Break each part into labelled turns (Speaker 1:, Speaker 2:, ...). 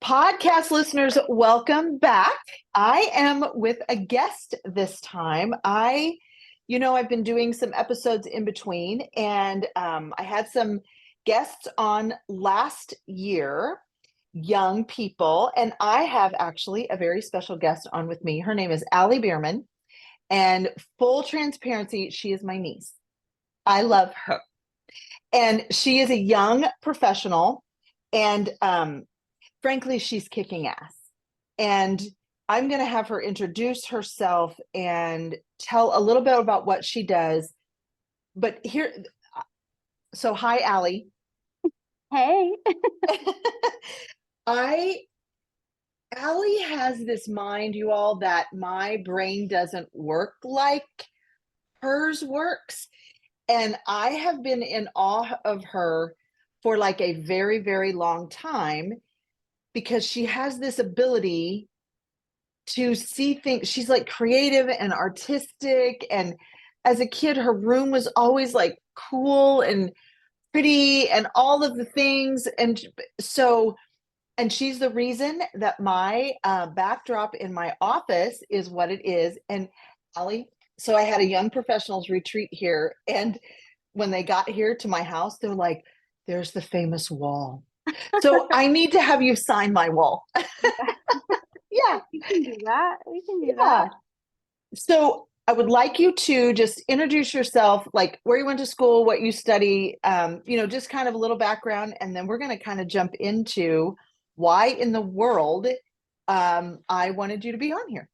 Speaker 1: Podcast listeners, welcome back. I am with a guest this time. I've been doing some episodes in between, and I had some guests on last year, young people, and I have actually a very special guest on with me. Her name is Allie Bierman, and full transparency, she is my niece. I love her. And she is a young professional, and frankly, she's kicking ass. And I'm going to have her introduce herself and tell a little bit about what she does. But so hi, Allie.
Speaker 2: Hey.
Speaker 1: Allie has this mind, you all, that my brain doesn't work like hers works. And I have been in awe of her for like a very, very long time because she has this ability to see things. She's like creative and artistic. And as a kid, her room was always like cool and pretty and all of the things. And she's the reason that my backdrop in my office is what it is. And Allie, so I had a young professionals retreat here. And when they got here to my house, they're like, there's the famous wall. So I need to have you sign my wall. Yeah.
Speaker 2: We can do that. We can do
Speaker 1: Yeah.
Speaker 2: that.
Speaker 1: So I would like you to just introduce yourself, like where you went to school, what you study, just kind of a little background, and then we're going to kind of jump into why in the world I wanted you to be on here.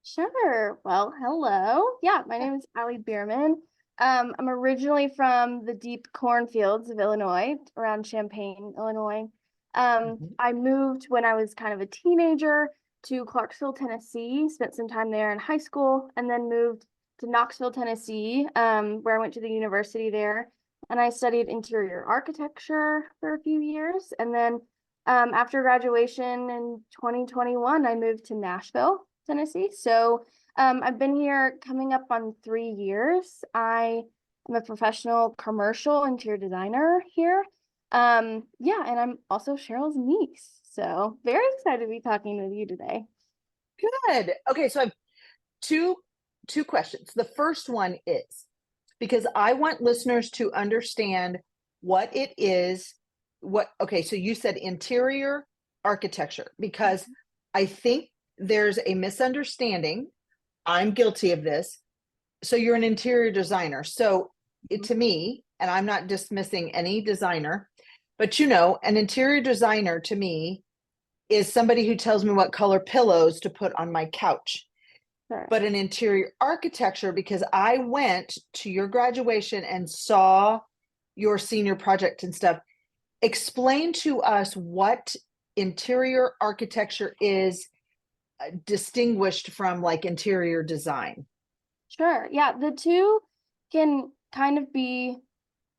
Speaker 2: Sure. Well, hello. Yeah, my name is Allie Bierman. I'm originally from the deep cornfields of Illinois, around Champaign, Illinois. I moved when I was kind of a teenager to Clarksville, Tennessee, spent some time there in high school, and then moved to Knoxville, Tennessee, where I went to the university there. And I studied interior architecture for a few years. And then after graduation in 2021, I moved to Nashville, Tennessee. So I've been here coming up on 3 years. I am a professional commercial interior designer here. Yeah, and I'm also Cheryl's niece. So very excited to be talking with you today.
Speaker 1: Good. Okay, so I have two questions. The first one is because I want listeners to understand what it is. Okay, so you said interior architecture, because I think there's a misunderstanding. I'm guilty of this. So you're an interior designer. So to me, and I'm not dismissing any designer, but an interior designer to me is somebody who tells me what color pillows to put on my couch.
Speaker 2: Sure.
Speaker 1: But an interior architecture, because I went to your graduation and saw your senior project and stuff, explain to us what interior architecture is distinguished from like interior design.
Speaker 2: Sure. Yeah, the two can kind of be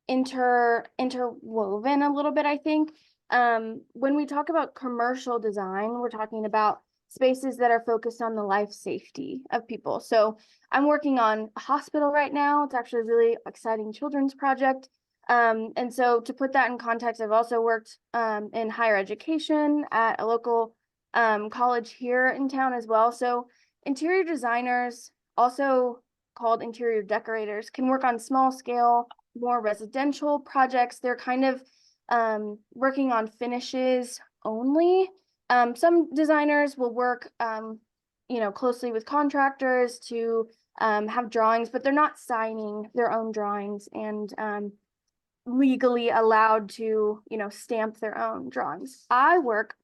Speaker 2: interwoven a little bit, I think. When we talk about commercial design, we're talking about spaces that are focused on the life safety of people. So I'm working on a hospital right now. It's actually a really exciting children's project. And so to put that in context, I've also worked in higher education at a local college here in town as well. So interior designers, also called interior decorators, can work on small scale, more residential projects. They're kind of working on finishes only. Some designers will work closely with contractors to have drawings, but they're not signing their own drawings and legally allowed to stamp their own drawings. I work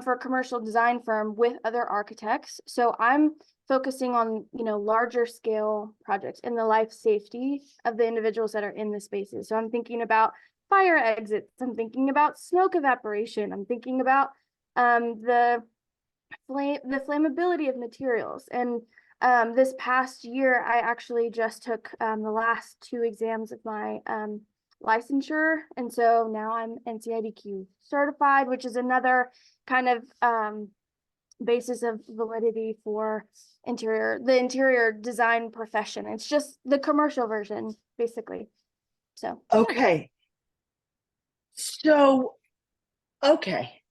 Speaker 2: for a commercial design firm with other architects, so I'm focusing on larger scale projects and the life safety of the individuals that are in the spaces. So I'm thinking about fire exits, I'm thinking about smoke evaporation, I'm thinking about the flammability of materials. And this past year I actually just took the last 2 exams of my licensure, and so now I'm NCIDQ certified, which is another kind of basis of validity for the interior design profession. It's just the commercial version, basically. So
Speaker 1: okay. So okay,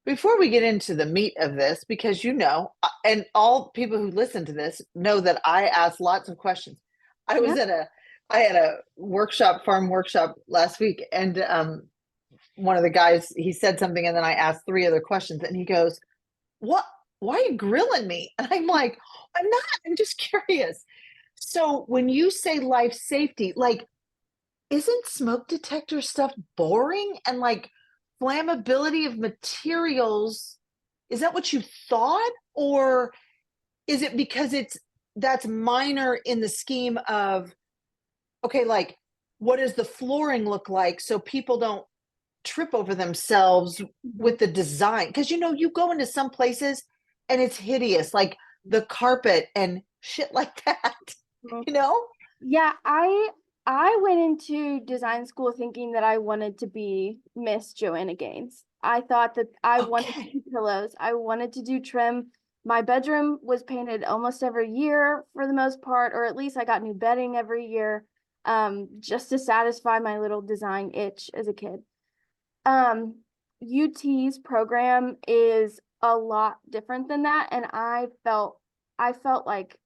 Speaker 1: before we get into the meat of this, because and all people who listen to this know that I ask lots of questions. I
Speaker 2: Yeah.
Speaker 1: was at I had a farm workshop last week, and one of the guys, he said something, and then I asked three other questions, and he goes, "What? Why are you grilling me?" And I'm like, "I'm not. I'm just curious." So when you say life safety, like, isn't smoke detector stuff boring? And like flammability of materials, is that what you thought? Or is it because that's minor in the scheme of, okay, like, what does the flooring look like so people don't trip over themselves
Speaker 2: Mhm.
Speaker 1: with the design? Because you go into some places and it's hideous, like the carpet and shit like that,
Speaker 2: Mhm.
Speaker 1: you know?
Speaker 2: Yeah, I went into design school thinking that I wanted to be Miss Joanna Gaines. I thought that I wanted to
Speaker 1: Okay.
Speaker 2: do pillows. I wanted to do trim. My bedroom was painted almost every year for the most part, or at least I got new bedding every year, just to satisfy my little design itch as a kid. UT's program is a lot different than that, and I felt like,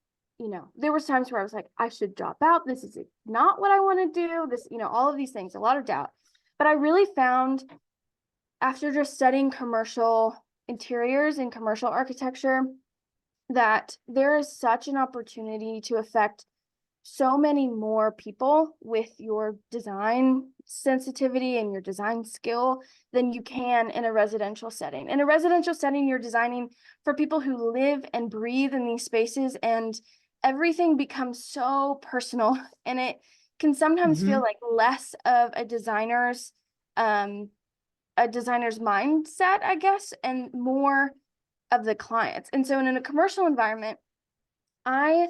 Speaker 2: there was times where I was like, I should drop out. This is not what I want to do. This, all of these things, a lot of doubt. But I really found, after just studying commercial interiors and commercial architecture, that there is such an opportunity to affect so many more people with your design sensitivity and your design skill than you can in a residential setting. In a residential setting, you're designing for people who live and breathe in these spaces, and everything becomes so personal, and it can sometimes feel
Speaker 1: Hmm.
Speaker 2: like less of um a designer's mindset, I guess, and more of the clients. And so in a commercial environment, I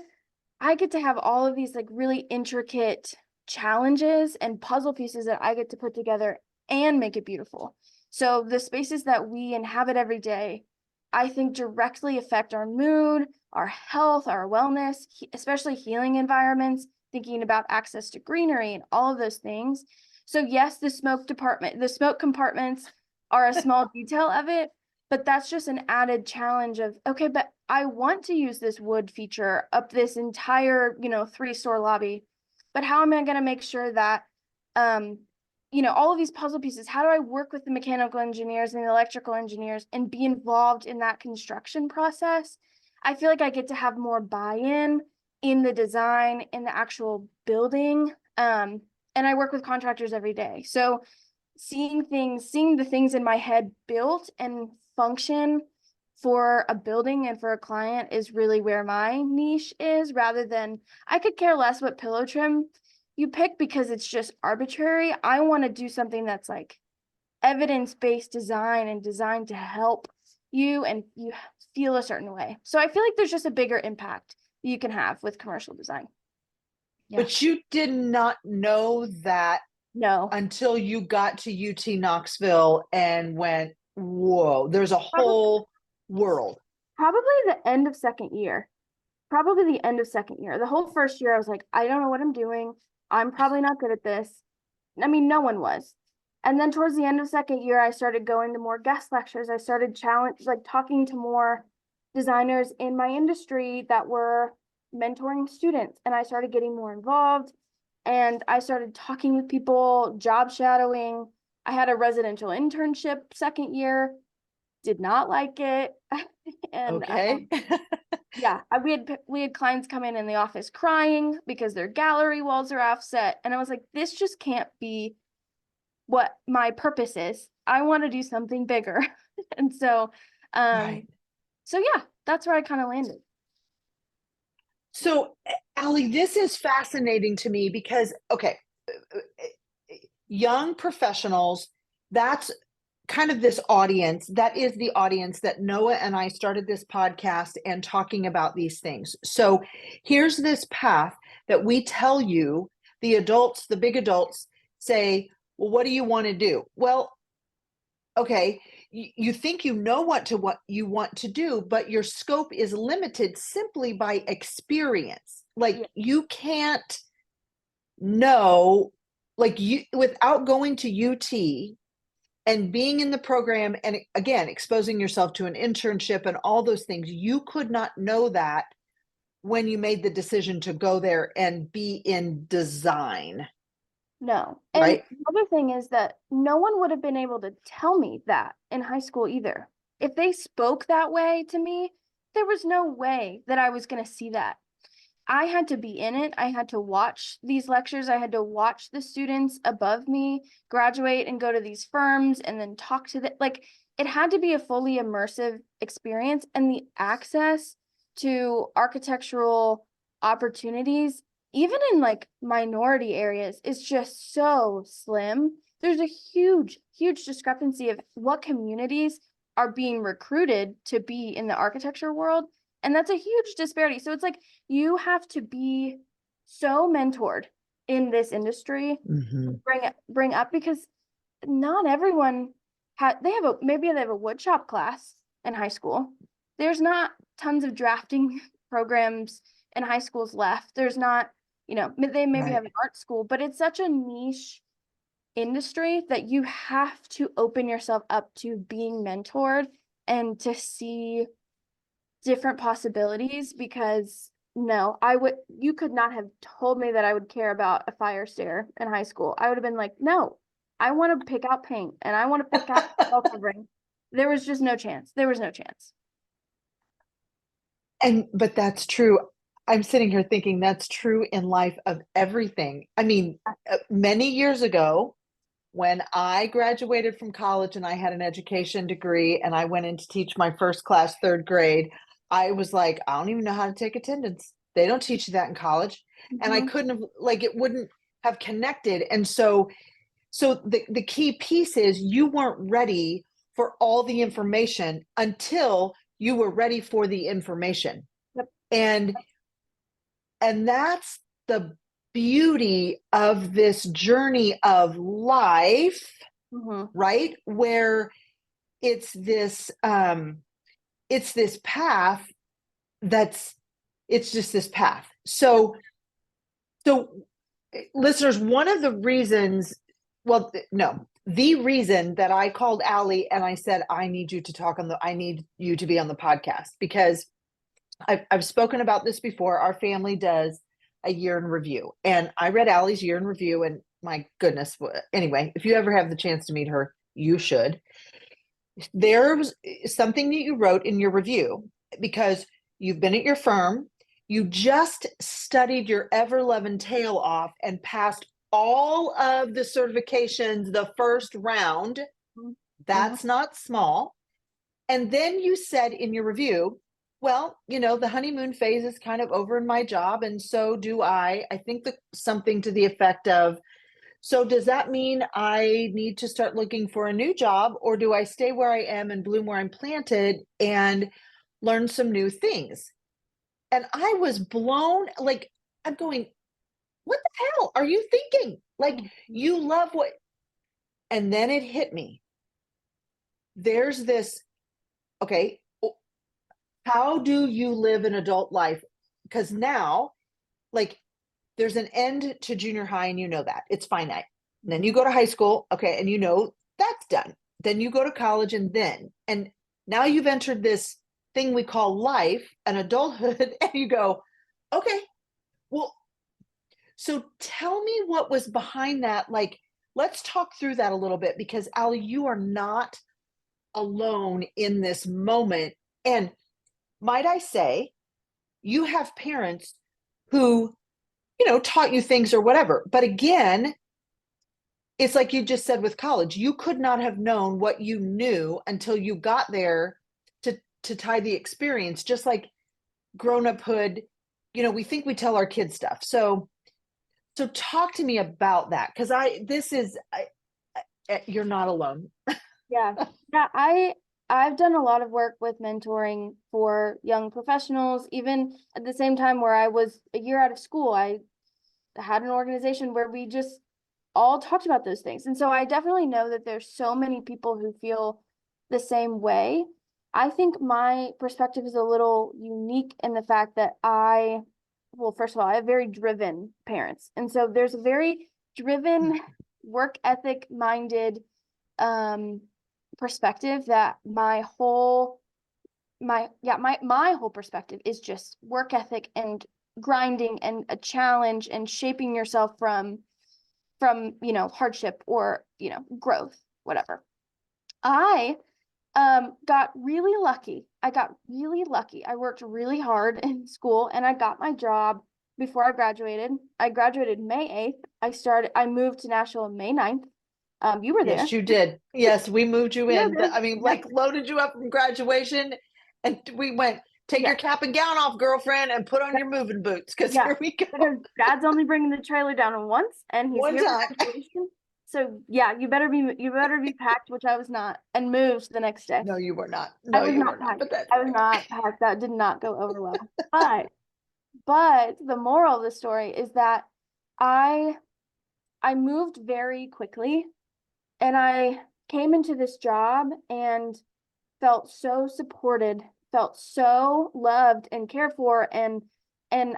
Speaker 2: I get to have all of these like really intricate challenges and puzzle pieces that I get to put together and make it beautiful. So the spaces that we inhabit every day, I think directly affect our mood, our health, our wellness, especially healing environments, thinking about access to greenery and all of those things. So yes, the smoke compartments are a small detail of it, but that's just an added challenge of, okay, but I want to use this wood feature up this entire, 3-store lobby. But how am I going to make sure that, um, all of these puzzle pieces, how do I work with the mechanical engineers and the electrical engineers and be involved in that construction process? I feel like I get to have more buy-in in the design, in the actual building. And I work with contractors every day. So seeing the things in my head built and function for a building and for a client is really where my niche is, rather than, I could care less what pillow trim you pick because it's just arbitrary. I want to do something that's like evidence-based design and designed to help you and you feel a certain way. So I feel like there's just a bigger impact you can have with commercial design. Yeah.
Speaker 1: But you did not know that
Speaker 2: No.
Speaker 1: until you got to UT Knoxville and went, whoa, there's a
Speaker 2: Probably,
Speaker 1: whole world.
Speaker 2: probably the end of second year. Probably the end of second year. The whole first year, I was like, I don't know what I'm doing. I'm probably not good at this. I mean, no one was. And then towards the end of second year, I started going to more guest lectures. I started talking to more designers in my industry that were mentoring students. And I started getting more involved. And I started talking with people, job shadowing. I had a residential internship second year, did not like it. And
Speaker 1: Okay.
Speaker 2: yeah, we had clients come in the office crying because their gallery walls are offset, and I was like, this just can't be what my purpose is. I want to do something bigger. And so,
Speaker 1: Right.
Speaker 2: so yeah, that's where I kind of landed.
Speaker 1: So, Allie, this is fascinating to me because, okay, young professionals, that's kind of this audience. That is the audience that Noah and I started this podcast and talking about these things. So, here's this path that we tell you, the adults, the big adults say, well, what do you want to do? Well, okay, you think what you want to do, but your scope is limited simply by experience. Like
Speaker 2: Yeah.
Speaker 1: you can't know, like you without going to UT and being in the program, and again, exposing yourself to an internship and all those things, you could not know that when you made the decision to go there and be in design.
Speaker 2: No. And
Speaker 1: Right.
Speaker 2: the other thing is that no one would have been able to tell me that in high school either. If they spoke that way to me, there was no way that I was going to see that. I had to be in it. I had to watch these lectures. I had to watch the students above me graduate and go to these firms and then talk to them. Like, it had to be a fully immersive experience, and the access to architectural opportunities, even in like minority areas, is just so slim. There's a huge, huge discrepancy of what communities are being recruited to be in the architecture world. And that's a huge disparity. So it's like you have to be so mentored in this industry, bring up, because not everyone maybe they have a wood shop class in high school. There's not tons of drafting programs in high schools left. There's not, they maybe
Speaker 1: Right.
Speaker 2: have an art school, but it's such a niche industry that you have to open yourself up to being mentored and to see different possibilities. Because no, you could not have told me that I would care about a fire stair in high school. I would have been like, no, I want to pick out paint and I want to pick out wall covering. There was just no chance. There was no chance.
Speaker 1: But that's true. I'm sitting here thinking that's true in life of everything. I mean, many years ago, when I graduated from college and I had an education degree and I went in to teach my first class, third grade, I was like, I don't even know how to take attendance. They don't teach you that in college. And I couldn't have, like, it wouldn't have connected. And so the key piece is you weren't ready for all the information until you were ready for the information.
Speaker 2: Yep.
Speaker 1: And that's the beauty of this journey of life, right? Where it's this path it's just this path. So listeners, one of the reasons, the reason that I called Allie and I said, I need you to be on the podcast, because I've spoken about this before. Our family does a year in review, and I read Allie's year in review, and my goodness. Anyway, if you ever have the chance to meet her, you should. There was something that you wrote in your review, because you've been at your firm, you just studied your ever-loving tail off and passed all of the certifications the first round. That's not small. And then you said in your review, well, the honeymoon phase is kind of over in my job, and so do I. I think something to the effect of, so does that mean I need to start looking for a new job, or do I stay where I am and bloom where I'm planted and learn some new things? And I was blown, like, I'm going, what the hell are you thinking? Like, you love what, and then it hit me. There's this, okay, how do you live an adult life? Because now, like, there's an end to junior high, and that it's finite. And then you go to high school, okay, and that's done. Then you go to college, and now you've entered this thing we call life and adulthood, and you go, okay, well, so tell me what was behind that. Like, let's talk through that a little bit, because Allie, you are not alone in this moment. And might I say, you have parents who, taught you things or whatever. But again, it's like you just said with college, you could not have known what you knew until you got there to tie the experience, just like grown-uphood. We think we tell our kids stuff. So talk to me about that, because you're not alone.
Speaker 2: Yeah. I've done a lot of work with mentoring for young professionals. Even at the same time where I was a year out of school, I had an organization where we just all talked about those things. And so I definitely know that there's so many people who feel the same way. I think my perspective is a little unique in the fact that first of all, I have very driven parents. And so there's a very driven, work ethic minded perspective that my whole perspective is just work ethic and grinding and a challenge and shaping yourself from hardship or growth, whatever. I got really lucky. I worked really hard in school and I got my job before I graduated. I graduated May 8th. I moved to Nashville May 9th. You were there.
Speaker 1: Yes, you did. Yes, we moved you in. I mean,
Speaker 2: Yep.
Speaker 1: like loaded you up from graduation and we went, take your cap and gown off, girlfriend, and put on your moving boots because here we go.
Speaker 2: Because Dad's only bringing the trailer down once and he's
Speaker 1: One
Speaker 2: here
Speaker 1: time.
Speaker 2: for graduation. So yeah, you better be packed, which I was not, and moved the next day.
Speaker 1: No, you were not.
Speaker 2: I
Speaker 1: No,
Speaker 2: was
Speaker 1: you
Speaker 2: not
Speaker 1: were not.
Speaker 2: packed.
Speaker 1: But that's
Speaker 2: I was not packed. That did not go over well. But the moral of the story is that I moved very quickly and I came into this job and felt so supported, felt so loved and cared for, and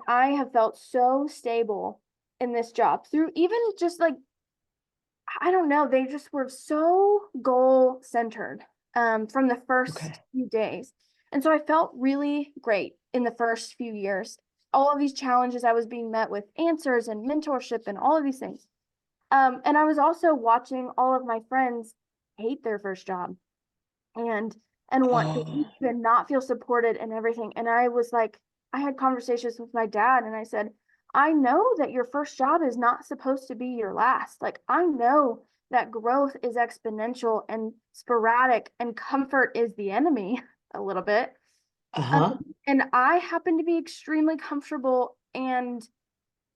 Speaker 2: I have felt so stable in this job through even just like, I don't know, they just were so goal centered from the first few days. And so I felt really great in the first few years. All of these challenges, I was being met with answers and mentorship and all of these things. And I was also watching all of my friends hate their first job and want to leave and not feel supported and everything. And I was like, I had conversations with my dad and I said, I know that your first job is not supposed to be your last. Like, I know that growth is exponential and sporadic and comfort is the enemy a little bit. And I happen to be extremely comfortable and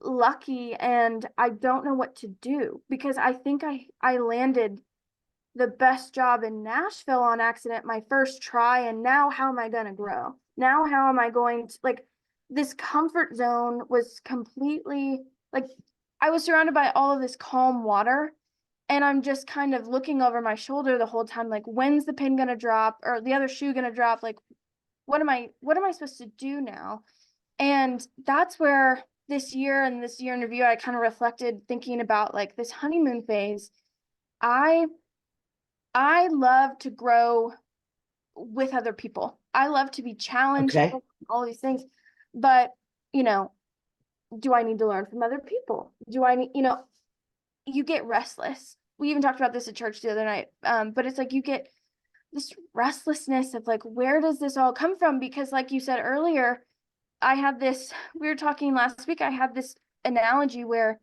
Speaker 2: lucky, and I don't know what to do because I think I landed the best job in Nashville on accident my first try, and now how am I going to grow? Now how am I going to, like, this comfort zone was completely like, I was surrounded by all of this calm water and I'm just kind of looking over my shoulder the whole time, like, when's the pin going to drop or the other shoe going to drop? Like, what am I supposed to do now? And that's where this year in review, I kind of reflected thinking about like this honeymoon phase. I love to grow with other people. I love to be challenged, all these things. But, do I need to learn from other people? Do I need, you get restless. We even talked about this at church the other night. But it's like you get this restlessness of like, where does this all come from? Because like you said earlier, we were talking last week, I had this analogy where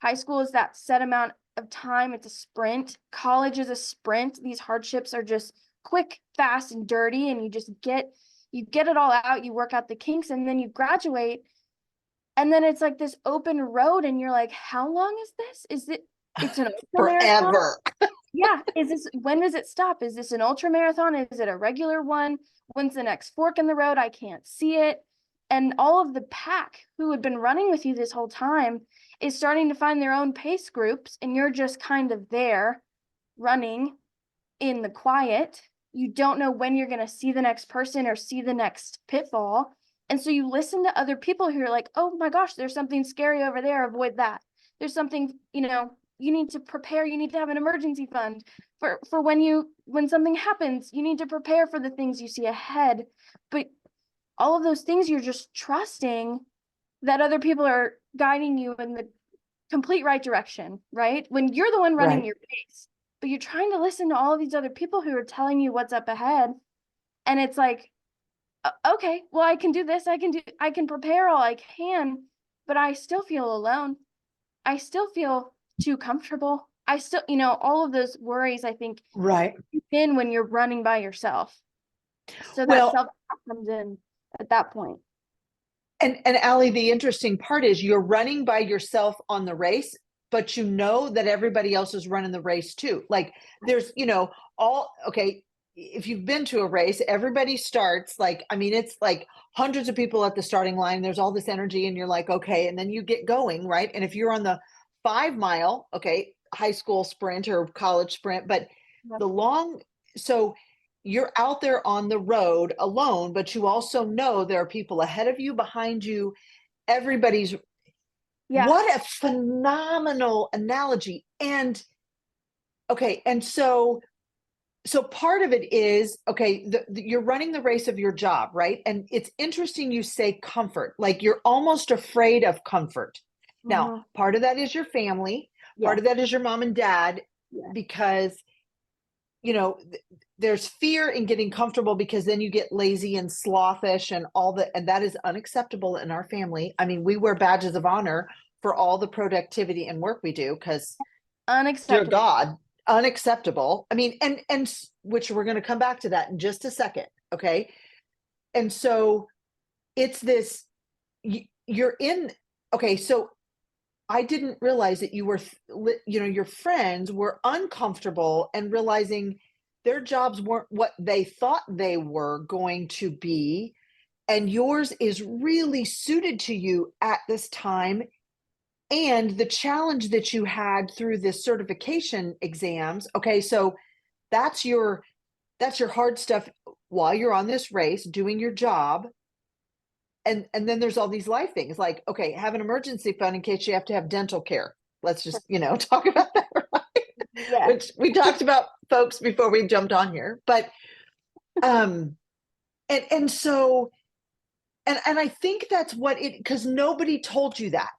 Speaker 2: high school is that set amount of time. It's a sprint. College is a sprint. These hardships are just quick, fast, and dirty. And you just get it all out. You work out the kinks and then you graduate. And then it's like this open road. And you're like, how long is this? It's an
Speaker 1: forever.
Speaker 2: Yeah. When does it stop? Is this an ultra marathon? Is it a regular one? When's the next fork in the road? I can't see it. And all of the pack who had been running with you this whole time is starting to find their own pace groups, and you're just kind of there running in the quiet. You don't know when you're going to see the next person or see the next pitfall. And so you listen to other people who are like, oh my gosh, there's something scary over there. Avoid that. There's something, you need to prepare. You need to have an emergency fund for when something happens. You need to prepare for the things you see ahead. But all of those things, you're just trusting that other people are guiding you in the complete right direction, right? When you're the one running your pace, but you're trying to listen to all of these other people who are telling you what's up ahead. And it's like, okay, well, I can do this. I can prepare all I can, but I still feel alone. I still feel too comfortable. I still, all of those worries, I think, in when you're running by yourself. So that self-talk comes in at that point.
Speaker 1: And Allie, the interesting part is you're running by yourself on the race, but you know that everybody else is running the race too. Like there's, if you've been to a race, everybody starts it's like hundreds of people at the starting line. There's all this energy and you're like, okay. And then you get going, right? And if you're on the 5 mile, high school sprint or college sprint, but so you're out there on the road alone, but you also know there are people ahead of you, behind you, everybody's. What a phenomenal analogy. And Okay. And so part of it is, okay, you're running the race of your job, right? And it's interesting you say comfort, like you're almost afraid of comfort. Now,
Speaker 2: Mhm.
Speaker 1: part of that is your family, part
Speaker 2: Yes.
Speaker 1: of that is your mom and dad,
Speaker 2: Yes.
Speaker 1: because, you know, there's fear in getting comfortable because then you get lazy and slothish and all that. And that is unacceptable in our family. I mean, we wear badges of honor for all the productivity and work we do because, dear
Speaker 2: Unacceptable.
Speaker 1: God, unacceptable. I mean, and which we're going to come back to that in just a second. Okay. And so it's this, you're in, okay. So I didn't realize that you were, your friends were uncomfortable and realizing their jobs weren't what they thought they were going to be. And yours is really suited to you at this time. And the challenge that you had through this certification exams. Okay. So that's your hard stuff while you're on this race doing your job. And then there's all these life things like, okay, have an emergency fund in case you have to have dental care. Let's just, talk about that,
Speaker 2: Yes.
Speaker 1: which we talked about, folks, before we jumped on here. But um and so and I think that's what it, because nobody told you that.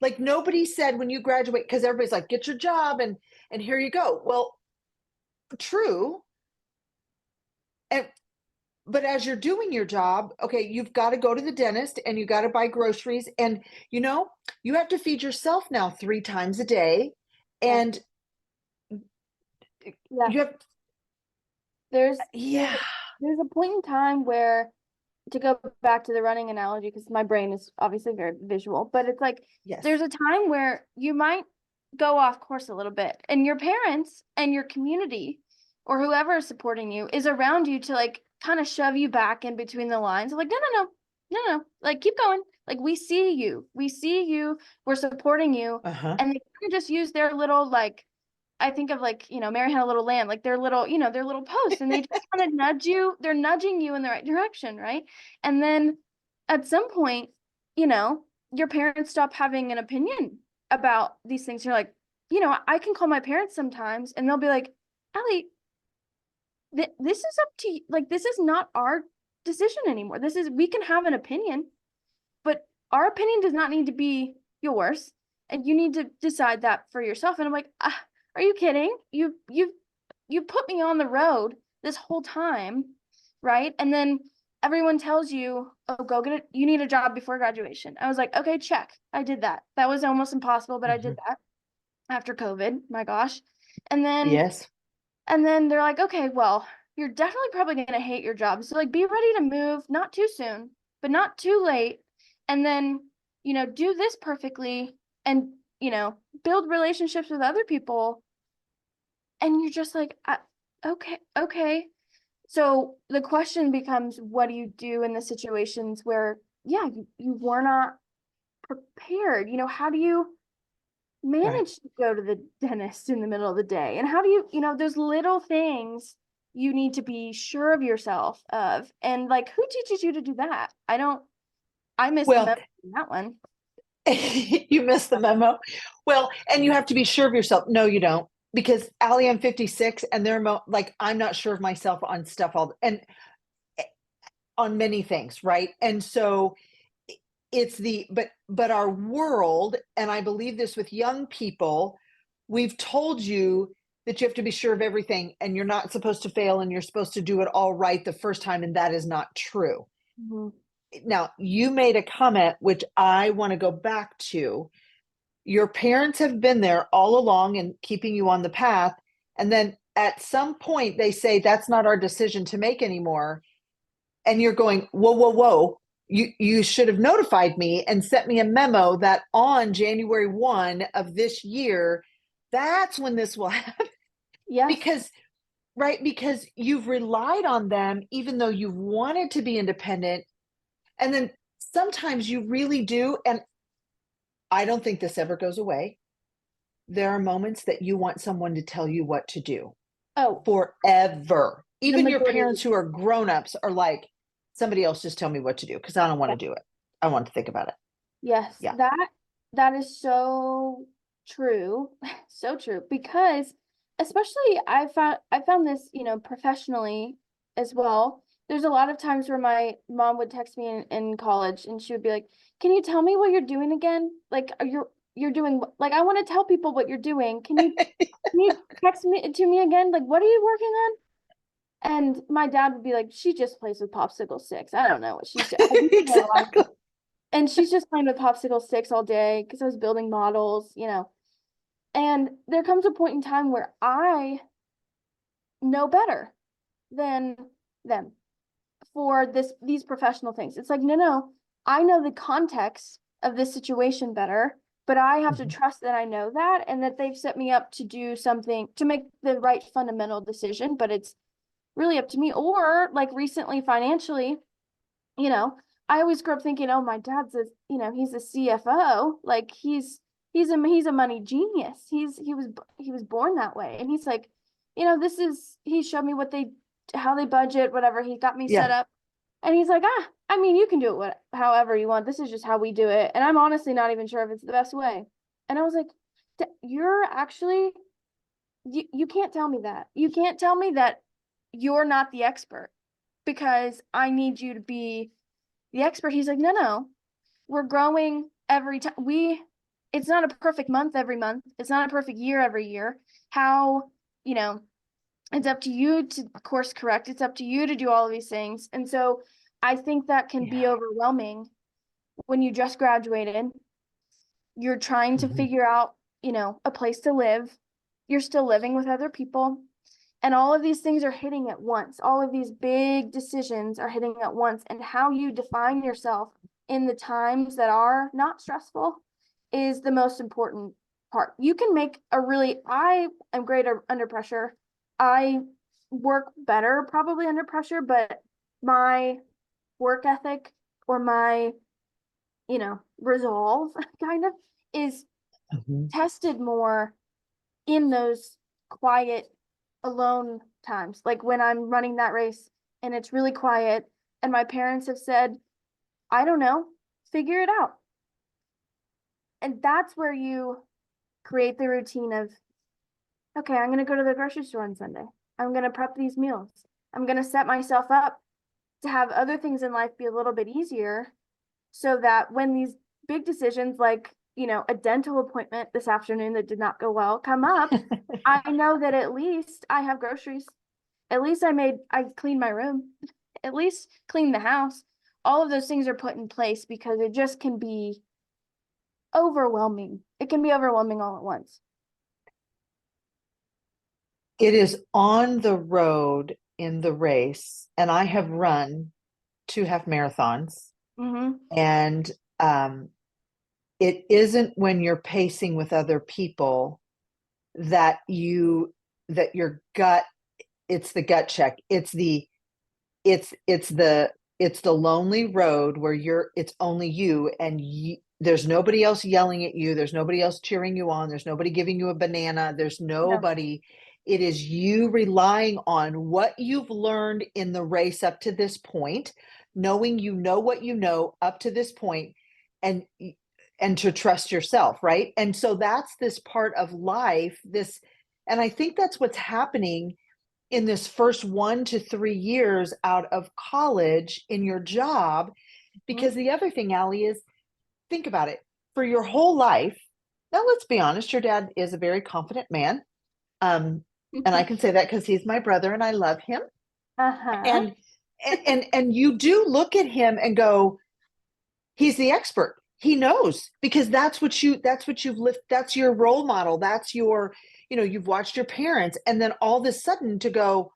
Speaker 1: Like nobody said when you graduate, because everybody's like, get your job and here you go. Well, true. And but as you're doing your job, okay, you've got to go to the dentist and you got to buy groceries, and you have to feed yourself now 3 times a day,
Speaker 2: Yes.
Speaker 1: and
Speaker 2: Yeah.
Speaker 1: you have,
Speaker 2: There's there's
Speaker 1: yeah,
Speaker 2: there's a point in time where, to go back to the running analogy, because my brain is obviously very visual, but it's like
Speaker 1: yes,
Speaker 2: there's a time where you might go off course a little bit, and your parents and your community or whoever is supporting you is around you to like kind of shove you back in between the lines. Like, no, no, no, no, no, like keep going. Like we see you, we're supporting you.
Speaker 1: uh-huh.
Speaker 2: And they kind of just use their little like, I think of like, Mary Had a Little Lamb, like their little, their little posts, and they just kind of nudge you, they're nudging you in the right direction, right? And then at some point, your parents stop having an opinion about these things. You're like, I can call my parents sometimes and they'll be like, Allie, this is up to you. Like, this is not our decision anymore. We can have an opinion, but our opinion does not need to be yours. And you need to decide that for yourself. And I'm like, are you kidding? You put me on the road this whole time, right? And then everyone tells you, oh, go get it. You need a job before graduation. I was like, okay, check. I did that. That was almost impossible, but I
Speaker 1: Hmm.
Speaker 2: did that after COVID. My gosh. And then
Speaker 1: Yes.
Speaker 2: they're like, okay, well, you're definitely probably going to hate your job. So like be ready to move, not too soon, but not too late. And then, do this perfectly and, build relationships with other people. And you're just like, okay, okay. So the question becomes, what do you do in the situations where, yeah, you were not prepared? How do you
Speaker 1: Right.
Speaker 2: manage to go to the dentist in the middle of the day? And how do you, those little things you need to be sure of yourself of. And like, who teaches you to do that? I missed the
Speaker 1: Well,
Speaker 2: memo on that one.
Speaker 1: you missed the memo. Well, and you have to be sure of yourself. No, you don't. Because Allie, I'm 56 and like, I'm not sure of myself on stuff and on many things, right? And so it's but our world, and I believe this with young people, we've told you that you have to be sure of everything and you're not supposed to fail and you're supposed to do it all right the first time, and that is not true.
Speaker 2: Mhm.
Speaker 1: Now, you made a comment which I want to go back to. Your parents have been there all along and keeping you on the path, and then at some point they say that's not our decision to make anymore, and you're going, whoa, whoa, whoa, you should have notified me and sent me a memo that on January 1 of this year, that's when this will happen.
Speaker 2: Yes.
Speaker 1: Because, right, because you've relied on them even though you wanted to be independent. And then sometimes you really do, and I don't think this ever goes away. There are moments that you want someone to tell you what to do
Speaker 2: Oh,
Speaker 1: forever.
Speaker 2: the
Speaker 1: Even your
Speaker 2: majority of the
Speaker 1: parents who are grown-ups are like, somebody else just tell me what to do because I don't want to do it. I want to think about it.
Speaker 2: Yes,
Speaker 1: Yeah.
Speaker 2: that is so true. So true. Because especially I found this, professionally as well. There's a lot of times where my mom would text me in college and she would be like, "Can you tell me what you're doing again? Like, you're doing like I want to tell people what you're doing. Can you text me to me again? Like, what are you working on?" And my dad would be like, "She just plays with popsicle sticks. I don't know what she's doing." I think she had a lot
Speaker 1: Exactly.
Speaker 2: and she's just playing with popsicle sticks all day because I was building models. And there comes a point in time where I know better than them for these professional things. It's like, no, I know the context of this situation better, but I have to
Speaker 1: Mhm.
Speaker 2: trust that I know that and that they've set me up to do something to make the right fundamental decision, but it's really up to me. Or like recently financially, you know, I always grew up thinking, oh, my dad's he's a CFO. Like he's a money genius. He was born that way. And he's like, he showed me how they budget, whatever. He got me set
Speaker 1: Yeah.
Speaker 2: up. And he's like, I mean, you can do it however you want. This is just how we do it. And I'm honestly not even sure if it's the best way. And I was like, you're actually, you can't tell me that. You can't tell me that you're not the expert because I need you to be the expert. He's like, no, we're growing every time. It's not a perfect month every month. It's not a perfect year every year. How, you know, it's up to you to course correct. It's up to you to do all of these things. And so I think that can be
Speaker 1: Yeah.
Speaker 2: overwhelming when you just graduated. You're trying to
Speaker 1: Mhm.
Speaker 2: figure out, a place to live. You're still living with other people. And all of these things are hitting at once. All of these big decisions are hitting at once. And how you define yourself in the times that are not stressful is the most important part. You can I am great under pressure. I work better probably under pressure, but my work ethic or my, resolve kind of is
Speaker 1: Mhm.
Speaker 2: tested more in those quiet, alone times, like when I'm running that race and it's really quiet, and my parents have said, I don't know, figure it out. And that's where you create the routine of, okay, I'm going to go to the grocery store on Sunday. I'm going to prep these meals. I'm going to set myself up to have other things in life be a little bit easier so that when these big decisions, like, a dental appointment this afternoon that did not go well, come up, I know that at least I have groceries. At least I cleaned my room, at least cleaned the house. All of those things are put in place because it just can be overwhelming. It can be overwhelming all at once.
Speaker 1: It is on the road in the race, and I have run 2 half marathons,
Speaker 2: Mm-hmm.
Speaker 1: and um, it isn't when you're pacing with other people that your gut, it's the gut check. It's the lonely road where it's only you, and there's nobody else yelling at you. There's nobody else cheering you on. There's nobody giving you a banana. There's
Speaker 2: No.
Speaker 1: nobody. It is you relying on what you've learned in the race up to this point, knowing you know what you know up to this point, and and to trust yourself, right? And so that's this part of life, and I think that's what's happening in this first 1 to 3 years out of college in your job.
Speaker 2: Mm-hmm.
Speaker 1: Because the other thing, Allie, is think about it, for your whole life. Now, let's be honest, your dad is a very confident man. Um, and I can say that because he's my brother and I love him.
Speaker 2: Uh-huh.
Speaker 1: And and you do look at him and go, he's the expert. He knows, because that's what you've lived, that's your role model, that's you've watched your parents, and then all of a sudden to go,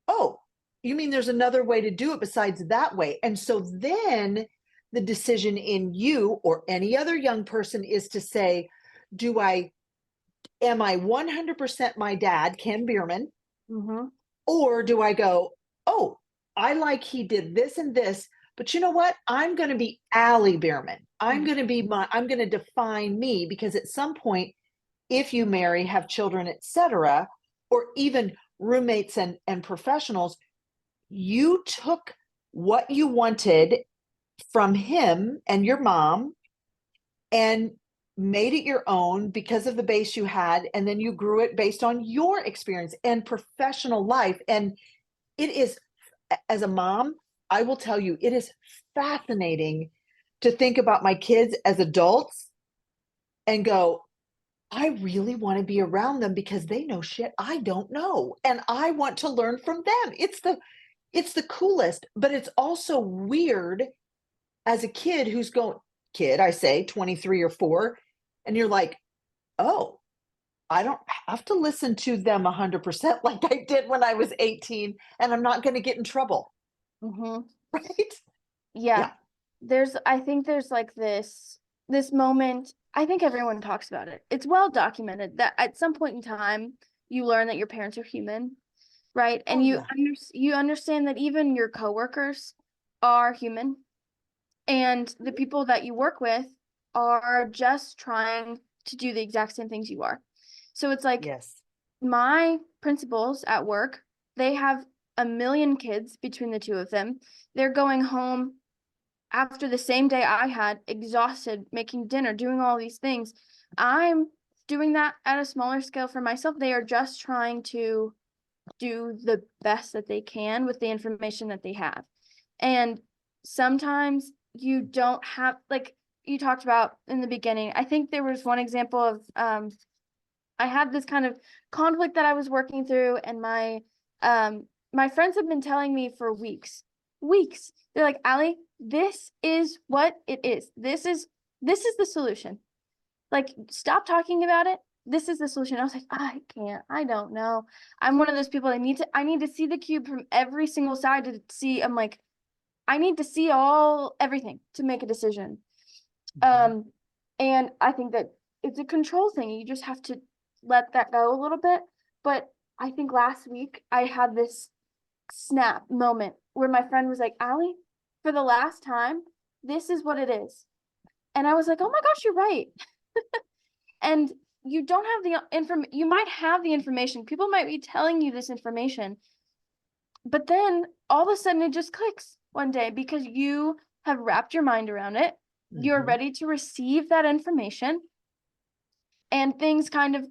Speaker 1: oh, you mean there's another way to do it besides that way? And so then the decision in you or any other young person is to say, am I 100% my dad, Ken Bierman,
Speaker 2: Mm-hmm.
Speaker 1: or do I go, oh, I like he did this and this, but you know what? I'm going to be Allie Bierman. I'm going to define me, because at some point, if you marry, have children, etc., or even roommates and professionals, you took what you wanted from him and your mom, and made it your own because of the base you had, and then you grew it based on your experience and professional life. And it is, as a mom, I will tell you, it is fascinating to think about my kids as adults and go, I really want to be around them because they know shit I don't know. And I want to learn from them. It's the coolest, but it's also weird as a kid who's going, kid, I say 23 or 4, and you're like, oh, I don't have to listen to them 100% like I did when I was 18, and I'm not going to get in trouble.
Speaker 2: Mhm.
Speaker 1: Right?
Speaker 2: Yeah.
Speaker 1: Yeah.
Speaker 2: I think there's like this moment, I think everyone talks about it. It's well documented that at some point in time, you learn that your parents are human, right? And
Speaker 1: Oh, yeah.
Speaker 2: you understand that even your coworkers are human, and the people that you work with are just trying to do the exact same things you are. So it's like
Speaker 1: Yes.
Speaker 2: my principals at work, they have a million kids between the two of them. They're going home after the same day I had, exhausted, making dinner, doing all these things. I'm doing that at a smaller scale for myself. They are just trying to do the best that they can with the information that they have. And sometimes you don't have, like you talked about in the beginning, I think there was one example of I had this kind of conflict that I was working through, and my friends have been telling me for weeks. They're like, Allie, this is what it is. This is the solution. Like, stop talking about it. This is the solution. I was like, I can't. I don't know. I'm one of those people. I need to see the cube from every single side to see. I'm like, I need to see everything to make a decision.
Speaker 1: Mhm.
Speaker 2: And I think that it's a control thing. You just have to let that go a little bit. But I think last week I had this snap moment where my friend was like, Allie, for the last time, this is what it is. And I was like, oh my gosh, you're right. And you don't have the you might have the information. People might be telling you this information, but then all of a sudden it just clicks one day because you have wrapped your mind around it. You're
Speaker 1: Mhm.
Speaker 2: ready to receive that information, and things kind of,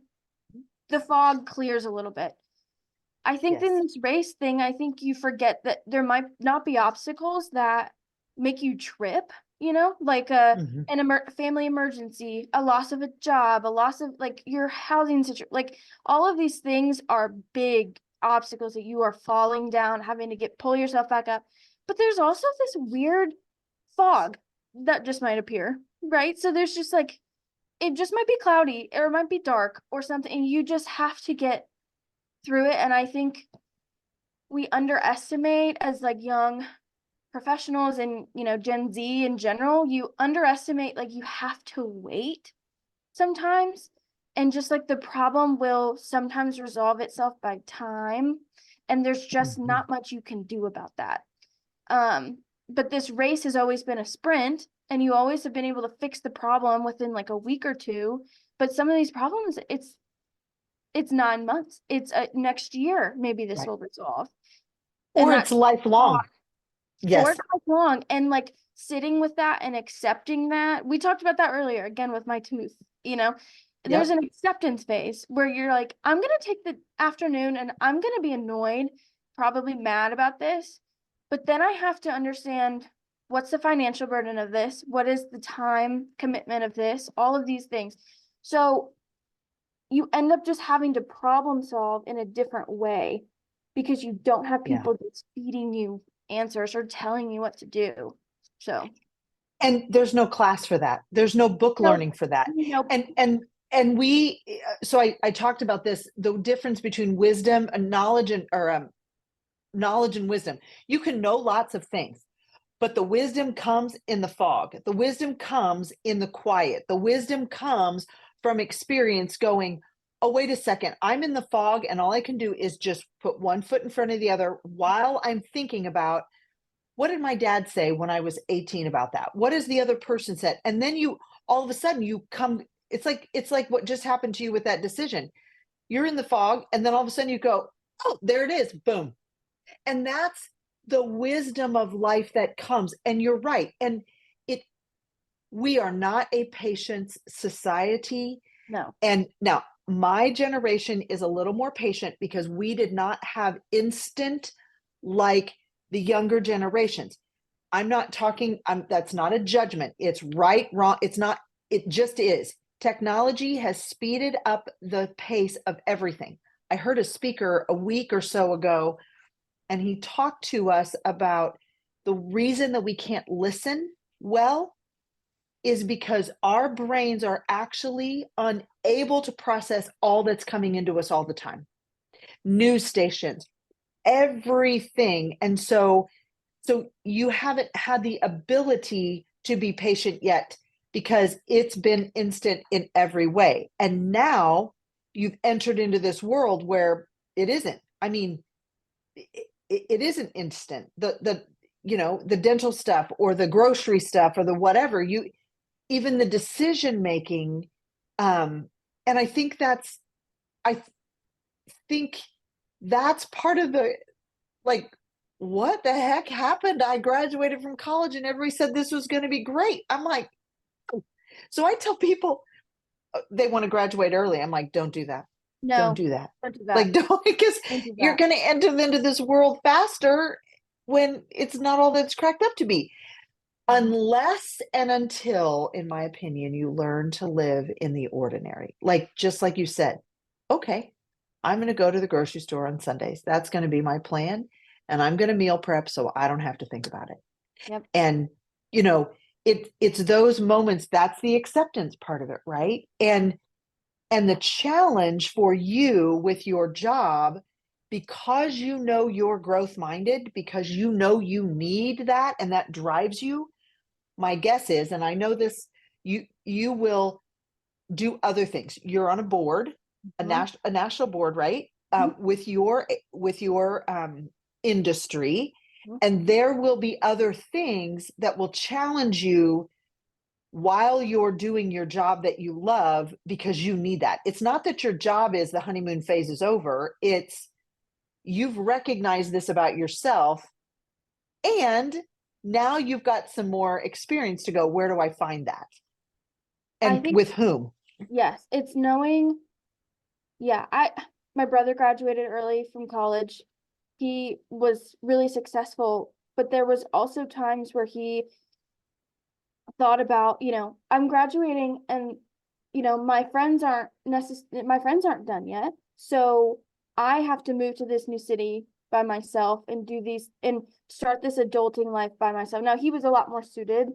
Speaker 2: the fog clears a little bit. I think in
Speaker 1: Yes.
Speaker 2: this race thing, I think you forget that there might not be obstacles that make you trip, like
Speaker 1: Mhm.
Speaker 2: family emergency, a loss of a job, a loss of like your housing situation. Like all of these things are big obstacles that you are falling down, having to pull yourself back up. But there's also this weird fog that just might appear, right? So there's just like, it just might be cloudy or it might be dark or something, and you just have to get through it. And I think we underestimate, as like young professionals and Gen Z in general, you underestimate, like, you have to wait sometimes, and just like the problem will sometimes resolve itself by time, and there's just
Speaker 1: Mhm.
Speaker 2: not much you can do about that. um but this race has always been a sprint, and you always have been able to fix the problem within like a week or two. But some of these problems, it's 9 months, it's next year maybe this
Speaker 1: Right.
Speaker 2: will resolve. And
Speaker 1: Or
Speaker 2: that
Speaker 1: it's lifelong.
Speaker 2: or
Speaker 1: Yes.
Speaker 2: how long, and like sitting with that and accepting that. We talked about that earlier, again, with my tooth. There's
Speaker 1: Yep.
Speaker 2: an acceptance phase where you're like, I'm going to take the afternoon and I'm going to be annoyed, probably mad about this, but then I have to understand, what's the financial burden of this, what is the time commitment of this, all of these things. So you end up just having to problem solve in a different way because you don't have
Speaker 1: Yeah.
Speaker 2: people just feeding you answers or telling you what to do. So,
Speaker 1: And there's no class for that. There's no book
Speaker 2: nope,
Speaker 1: learning for that.
Speaker 2: nope.
Speaker 1: And we so I talked about this, the difference between wisdom and knowledge, and or knowledge and wisdom. You can know lots of things, but the wisdom comes in the fog. The wisdom comes in the quiet. The wisdom comes from experience going, oh, wait a second, I'm in the fog, and all I can do is just put one foot in front of the other while I'm thinking about, what did my dad say when I was 18 about that? What has the other person said? And then you, all of a sudden you come, it's like what just happened to you with that decision. You're in the fog, and then all of a sudden you go, oh, there it is, boom. And that's the wisdom of life that comes. And you're right. And it we are not a patience society.
Speaker 2: No.
Speaker 1: And now my generation is a little more patient because we did not have instant like the younger generations. I'm not talking, that's not a judgment. It's right, wrong. It's not, it just is. Technology has speeded up the pace of everything. I heard a speaker a week or so ago, and he talked to us about the reason that we can't listen well is because our brains are actually unable to process all that's coming into us all the time. News stations, everything. And so you haven't had the ability to be patient yet because it's been instant in every way. And now you've entered into this world where it isn't. I mean, it isn't instant. The dental stuff or the grocery stuff or the whatever, even the decision making. And I think I think that's part of the, like, what the heck happened? I graduated from college and everybody said this was going to be great. I'm like, oh. So I tell people they want to graduate early. I'm like, don't do that. Don't
Speaker 2: No,
Speaker 1: do that.
Speaker 2: don't do that.
Speaker 1: Like, don't, because
Speaker 2: Don't do
Speaker 1: you're
Speaker 2: that.
Speaker 1: going to enter into this world faster when it's not all that's cracked up to be. Unless and until, in my opinion, you learn to live in the ordinary. Like, just like you said, okay, I'm going to go to the grocery store on Sundays. That's going to be my plan. And I'm going to meal prep so I don't have to think about it.
Speaker 2: Yep.
Speaker 1: And, it's those moments, that's the acceptance part of it, right? And the challenge for you with your job, because you're growth minded, because you need that and that drives you, my guess is, and I know this, you will do other things. You're on a board, a national board, right? With your industry, and there will be other things that will challenge you while you're doing your job that you love, because you need that. It's not that your job is the honeymoon phase is over. It's you've recognized this about yourself, and now you've got some more experience to go, where do I find that?
Speaker 2: I
Speaker 1: And
Speaker 2: think,
Speaker 1: with whom?
Speaker 2: yes, it's knowing, my brother graduated early from college. He was really successful, but there was also times where he thought about, I'm graduating and, my friends aren't done yet. So I have to move to this new city by myself and do these and start this adulting life by myself. Now, he was a lot more suited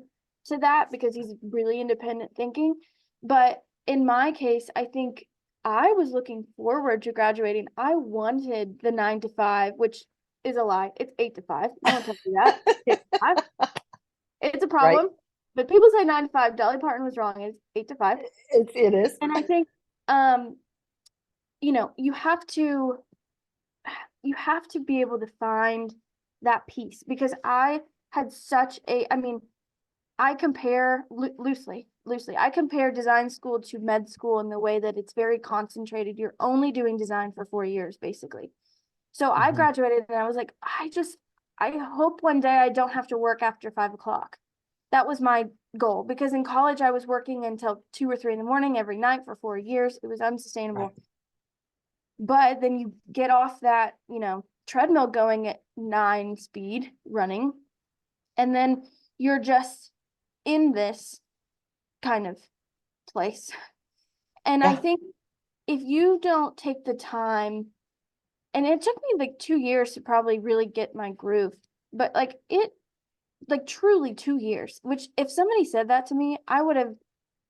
Speaker 2: to that because he's really independent thinking. But in my case, I think I was looking forward to graduating. I wanted the 9 to 5, which is a lie. It's 8 to 5. No one tells you that. It's 5. It's a
Speaker 1: Right.
Speaker 2: problem. But people say 9 to 5. Dolly Parton was wrong. It's 8 to 5.
Speaker 1: It is.
Speaker 2: And I think, you have to be able to find that piece, because I had I compare loosely, I compare design school to med school in the way that it's very concentrated. You're only doing design for 4 years, basically. So I graduated and I was like, I hope one day I don't have to work after 5 o'clock. That was my goal, because in college I was working until 2 or 3 in the morning every night for 4 years. It was unsustainable.
Speaker 1: Right.
Speaker 2: But then you get off that, treadmill going at 9 speed running, and then you're just in this kind of place. And I think if you don't take the time, and it took me like 2 years to probably really get my groove, but truly 2 years, which if somebody said that to me, I would have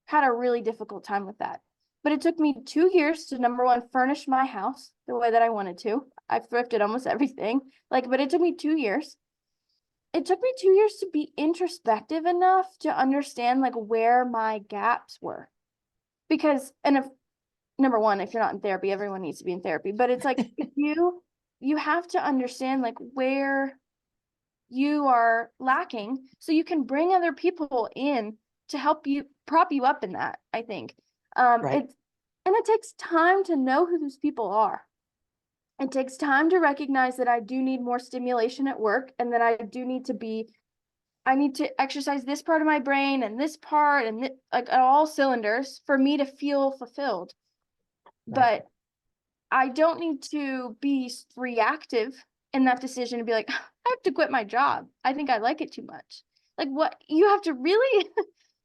Speaker 2: had a really difficult time with that. But it took me 2 years to, number one, furnish my house the way that I wanted to. I've thrifted almost everything. But it took me 2 years. It took me 2 years to be introspective enough to understand where my gaps were. Because, and if, number one, if you're not in therapy, everyone needs to be in therapy. But it's if you have to understand where you are lacking so you can bring other people in to help you prop you up in that, I think.
Speaker 1: Right.
Speaker 2: It takes time to know who those people are. It takes time to recognize that I do need more stimulation at work, and that I do need to be I need to exercise this part of my brain and this part and like all cylinders for me to feel fulfilled.
Speaker 1: Right.
Speaker 2: But I don't need to be reactive in that decision and be like, I have to quit my job. I think I like it too much. Like what you have to really,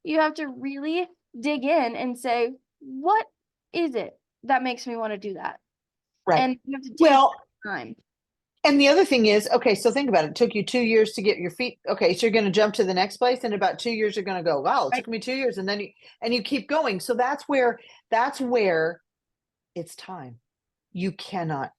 Speaker 2: you have to really dig in and say, what is it that makes me want to do that?
Speaker 1: Right.
Speaker 2: And you have to take
Speaker 1: Well,
Speaker 2: time.
Speaker 1: and the other thing is, okay, so think about it. It took you 2 years to get your feet. Okay, so you're going to jump to the next place, and in about 2 years, you're going to go, wow, it
Speaker 2: Right.
Speaker 1: took me 2 years, and then you keep going. So that's where it's time. You cannot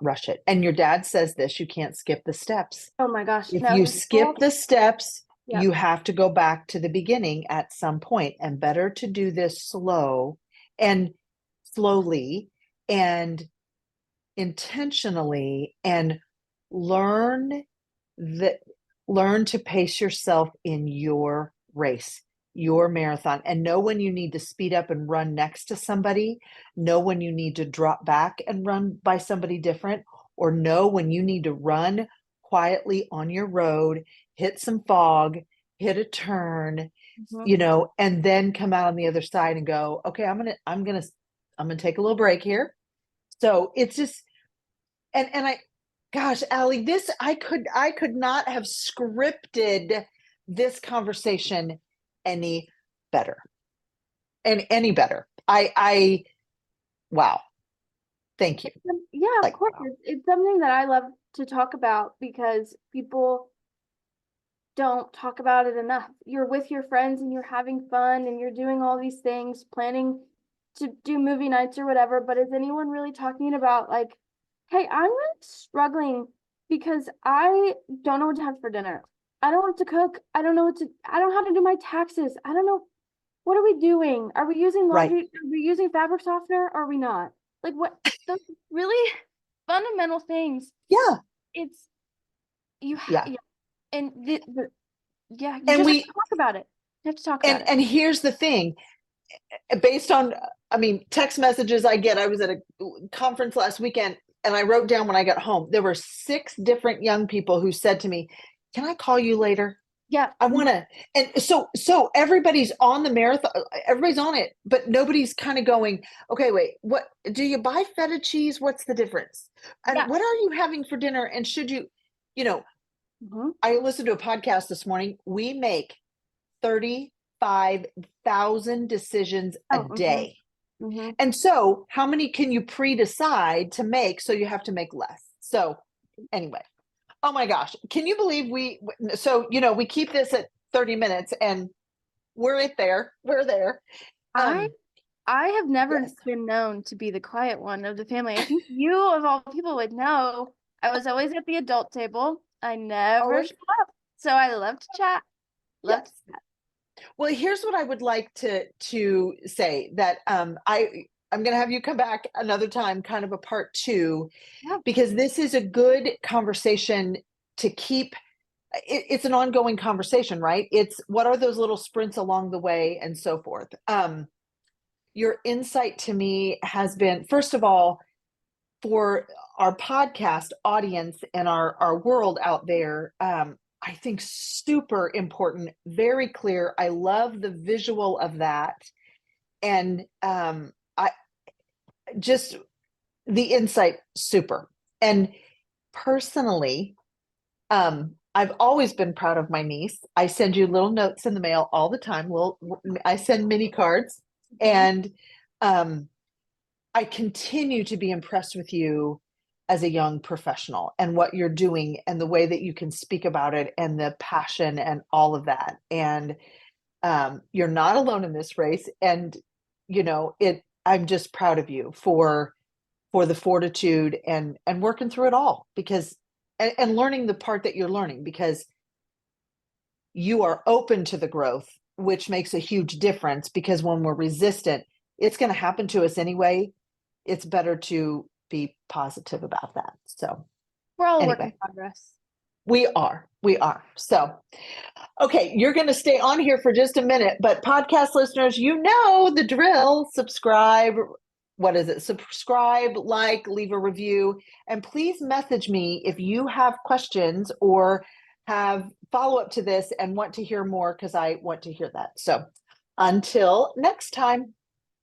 Speaker 1: rush it. And your dad says this, you can't skip the steps.
Speaker 2: Oh my gosh.
Speaker 1: If
Speaker 2: No,
Speaker 1: you
Speaker 2: his
Speaker 1: skip
Speaker 2: whole,
Speaker 1: the steps,
Speaker 2: yep.
Speaker 1: you have to go back to the beginning at some point, and better to do this slowly and intentionally, and learn that learn to pace yourself in your race, your marathon, and know when you need to speed up and run next to somebody, know when you need to drop back and run by somebody different, or know when you need to run quietly on your road, hit some fog, hit a turn, and then come out on the other side and go, okay, I'm gonna take a little break here. So it's just, and I, gosh, Allie, this I could not have scripted this conversation any better, and any better. Wow, thank you.
Speaker 2: Yeah, of
Speaker 1: Like,
Speaker 2: course.
Speaker 1: wow.
Speaker 2: It's something that I love to talk about because people don't talk about it enough. You're with your friends and you're having fun and you're doing all these things, planning to do movie nights or whatever, but is anyone really talking about like, hey, I'm really struggling because I don't know what to have for dinner. I don't know what to cook. I don't know how to do my taxes. I don't know. What are we doing? Are we using
Speaker 1: Right.
Speaker 2: laundry? Are we using fabric softener? Or are we not? Like what those really fundamental things.
Speaker 1: Yeah.
Speaker 2: It's you
Speaker 1: Yeah.
Speaker 2: yeah. And yeah, you
Speaker 1: And
Speaker 2: just have to
Speaker 1: we
Speaker 2: talk about it. You have to talk about it.
Speaker 1: and here's the thing, based on, I mean, text messages I get. I was at a conference last weekend, and I wrote down when I got home, there were 6 different young people who said to me, can I call you later?
Speaker 2: Yeah.
Speaker 1: I want to, and so everybody's on the marathon, everybody's on it, but nobody's kind of going, okay, wait, what do you buy feta cheese? What's the difference? And
Speaker 2: Yeah.
Speaker 1: what are you having for dinner? And should you know,
Speaker 2: Mhm.
Speaker 1: I listened to a podcast this morning. We make 35,000 decisions a
Speaker 2: Oh,
Speaker 1: day.
Speaker 2: mhm.
Speaker 1: And so how many can you pre-decide to make? So you have to make less. So anyway, oh my gosh, can you believe we keep this at 30 minutes, and we're there. We're there.
Speaker 2: I
Speaker 1: Um,
Speaker 2: I have never
Speaker 1: yes.
Speaker 2: been known to be the quiet one of the family. I think you of all people would know. I was always at the adult table. I never
Speaker 1: Always.
Speaker 2: shut up. So I love to chat. Love to
Speaker 1: Yes.
Speaker 2: chat.
Speaker 1: Well, here's what I would like to say, that I'm going to have you come back another time, kind of a part 2,
Speaker 2: Yeah.
Speaker 1: because this is a good conversation to keep. It's an ongoing conversation, right? It's what are those little sprints along the way, and so forth. Your insight to me has been, first of all, for our podcast audience and our world out there, I think super important, very clear. I love the visual of that. And I just, the insight, super. And personally, I've always been proud of my niece. I send you little notes in the mail all the time. I send mini cards,
Speaker 2: Mhm.
Speaker 1: and um, I continue to be impressed with you as a young professional, and what you're doing, and the way that you can speak about it, and the passion and all of that. And you're not alone in this race. And I'm just proud of you for the fortitude, and working through it all, because and learning the part that you're learning, because you are open to the growth, which makes a huge difference, because when we're resistant, it's going to happen to us anyway. It's better to be positive about that. So
Speaker 2: We're all a work in
Speaker 1: anyway,
Speaker 2: progress.
Speaker 1: we are. So, okay, you're going to stay on here for just a minute, but podcast listeners, you know the drill. Subscribe. What is it? Subscribe, like, leave a review, and please message me if you have questions or have follow-up to this and want to hear more because I want to hear that. So until next time.